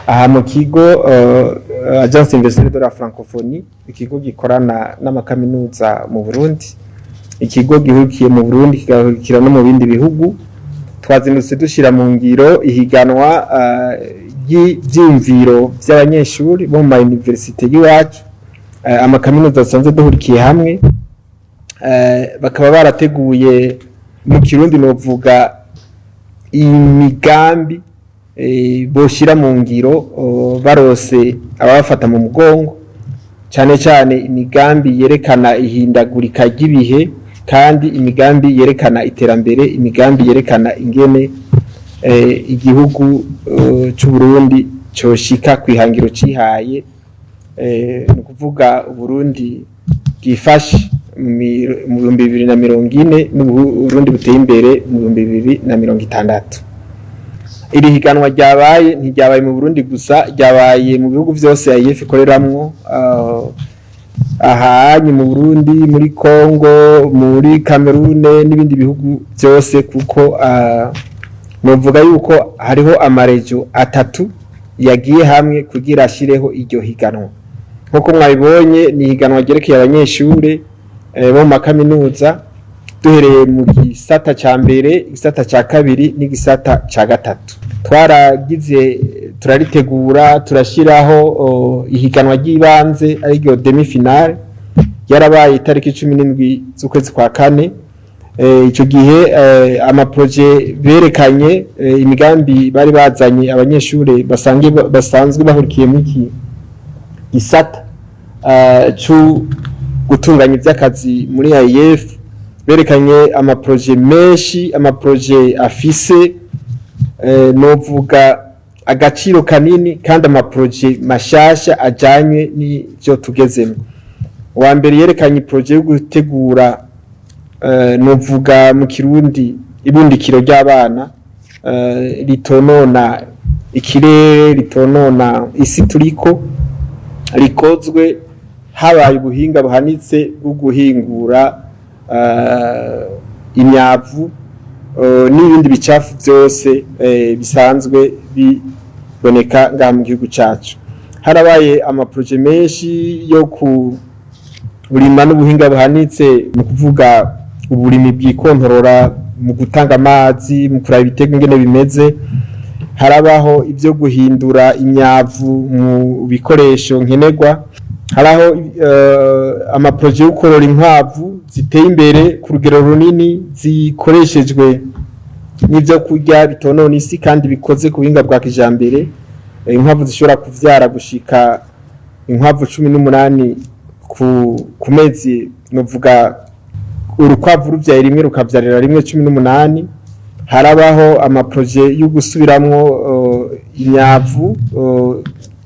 aha mu kigo Agence Universitaire de la Francophonie, ikigo gikorana n'amakaminuza mu Burundi, ikigo gihugiye mu Burundi kigahurikira no mu bindi bihugu. Twazindutse dushira mu ngiro ihiganwa ry'ivyumviro by'abanyeshuri bo mu universite y'iwacu, amakaminuza asanzwe duhurikiye hamwe, bakaba barateguye mu Kirundi novuga imigambi boshira mu ngiro barose abafata mu mugongo, cyane cyane imigambi yerekana ihindagurika ry'ibihe, kandi imigambi yerekana iterambere, imigambi yerekana ingene igihugu cy'u Burundi cyoshika kwihangiro cihaye, no kuvuga Burundi bwifashe mu 2040 n'Uburundi buteye imbere mu 2060. Iri higanwa ryabaye ntiryabaye mu Burundi gusa, ryabaye mu bihugu byose AIF ikoreramwo, ahanye mu Burundi, muri Congo, muri Cameroon n'ibindi bihugu byose, kuko novuga yuko hariho amarejo 3 yagiye hamwe kugira ashireho iryo higanwa. Nkuko mwabibonye ni higanwa ryerekeye abanyeshure bo mu makaminuza, duhereye mu gisata ca mbere, igisata ca kabiri n'igisata ca gatatu. Twaragize turaritegura, turashiraho ihiganwa ry'ibanze ariryo demi finale, yarabaye itariki 17 z'ukwezi kwa kane. Ico gihe amaproje berekanye imigambi bari bazanye abanyeshure basanzwe bahurikiye mu iki gisata cyo gutunganya iby'akazi muri AIF. Berekanye amaproje menshi, amaproje afise novuga agaciro kanini, kandi amaproje mashasha ajanye n'ivyo tugezemo. Wa mbere yerekanye proje yo gutegura novuga mu Kirundi ibundikiro ry'abana ritonona ikirere, ritonona isi turiko, rikozwe habaye ubuhinga buhanitse bwo guhingura imyavu n'ibindi bicafu byose bisanzwe biboneka ngaha mu gihugu cyacu. Harabaye amaproje menshi yo kurima n'ubuhinga buhanitse, mu kuvuga uburimi bwikontorora, mu gutanga amazi, mu kuraba ibitego ingene bimeze. Harabaho ibyo guhindura imyavu mu bikoresho nkenerwa. Haraho amaproje yo korora inkwavu ziteye imbere ku rugero runini, zikoreshejwe n'ivyo kurya bitonona isi kandi bikoze ku buhinga bwa kijambere. Inkwavu zishobora kuvyara gushika inkwavu 18 ku mezi, novuga urukwavu ruvyaye rimwe rukavyarira rimwe 18. Harabaho amaproje yo gusubiramwo imyavu,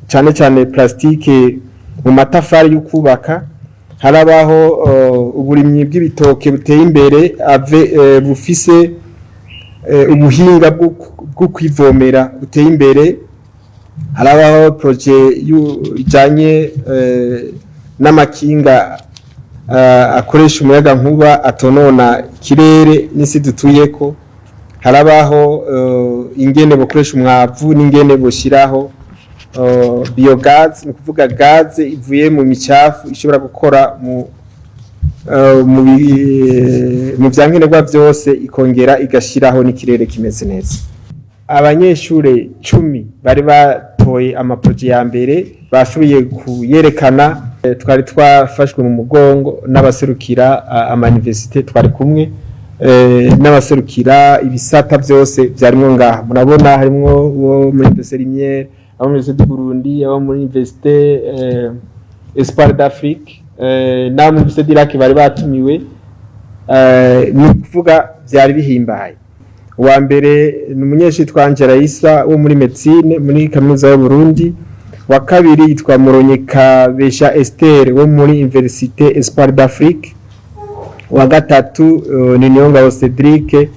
cyane cyane plastike mu matafari yo kubaka. Harabaho uburimyi bw'ibitoke buteye imbere, bufise ubuhinga bwo kwivomera buteye imbere. Harabaho proje ijanye n'amakinga akoresha umuyaga nkuba atonona ikirere n'isi dutuyeko. Harabaho ingene bokoresha umwavu n'ingene boshiraho biogaz, ni kuvuga gaze ivuye mu micafu ishobora gukora mu vyankenerwa byose, ikongera igashiraho n'ikirere kimeze neza. Abanyeshure 10 bari batoye amaproje ya mbere, bashoboye kuyerekana. Twari twafashwe mu mugongo n'abaserukira ama-université, twari kumwe n'abaserukira ibisata byose byarimo ngaha. Murabona harimo muri Université Lumière, abo muri Université du Burundi, abo muri Université Espoir d'Afrique, na muri Université d'Irak bari batumiwe. Ni kuvuga byari bihimbaye. Wa mbere ni umunyeshuri twangera Isa wo muri medicine muri kaminuza y'u Burundi. Wa kabiri yitwa Muronyeka Besha Esther wo muri Université Espoir d'Afrique. Wa gatatu ni Niyongabo Cedric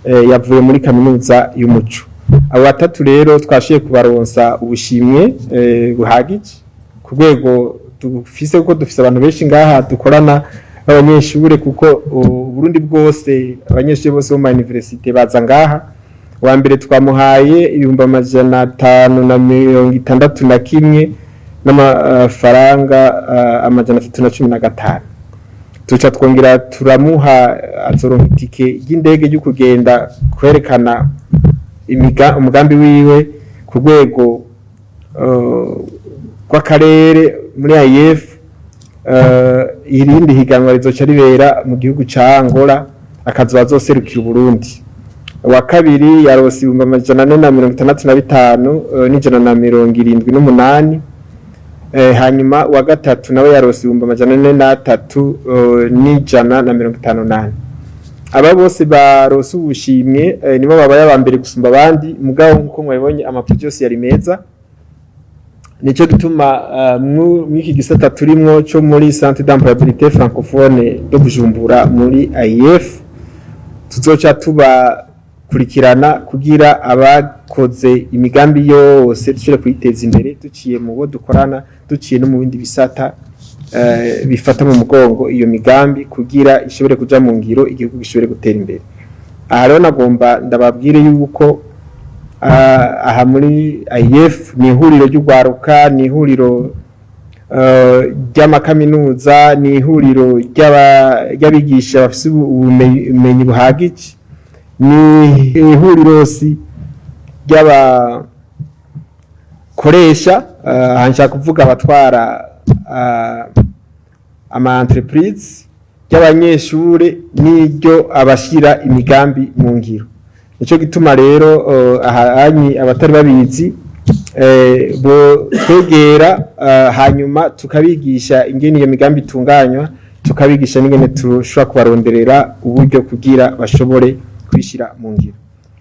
yavuye muri kaminuza y'umuco. Abo batatu rero twashiye kubaronsa ubushimwe buhagije ku rwego dufise, kuko dufise abantu benshi ngaha dukorana abanyeshure, kuko Burundi bwose abanyeshure bose bo mu université baza ngaha wa mbere twamuhaye 561 n'amafaranga 315. Tuca twongera turamuha azoronka itike y'indege yo kugenda kwerekana umugambi wiwe ku rwego rw'akarere muri AIF. Irindi higanwa rizoca ribera mu gihugu ca Angola, akazoba azoserukira Burundi. Wa kabiri yarose 465 n'J178. Hanyuma wa gatatu nawe yarose 403 n'J158. Aba bose barose ubushimwe nibo babaye abambere gusumba abandi, mugabo nkuko mwabonye amakuru yose yari meza. Nico gituma mw'iki gisata turimwo cyo muri Centre d'Employabilité Francophone de Bujumbura muri AIF, tuzoca tubakurikirana kugira abakoze imigambi yose dushobora kuyiteza imbere duciye mu bo dukorana, duciye no mu bindi bisata bifata mu mugongo iyo migambi kugira ishobore kuja mu ngiro, igihugu gishobore gutera imbere. Aha rero nagomba ndababwire yuko aha muri AIF ni ihuriro ry'ugwaruka, ni ihuriro ry'amakaminuza, ni ihuriro ry'abigisha bafite ubumenyi buhagije, ni ihuriro ry'abakoresha, nshaka kuvuga abatwara ama entreprise, ry'abanyeshure n'iryo abashira imigambi mu ngiro. Nico gituma rero ahanyi abatari babizi bo twegera, hanyuma tukabigisha ingene iyo migambi itunganywa, tukabigisha n'ingene tushobora kubaronderera uburyo kugira bashobore kwishira mu ngiro.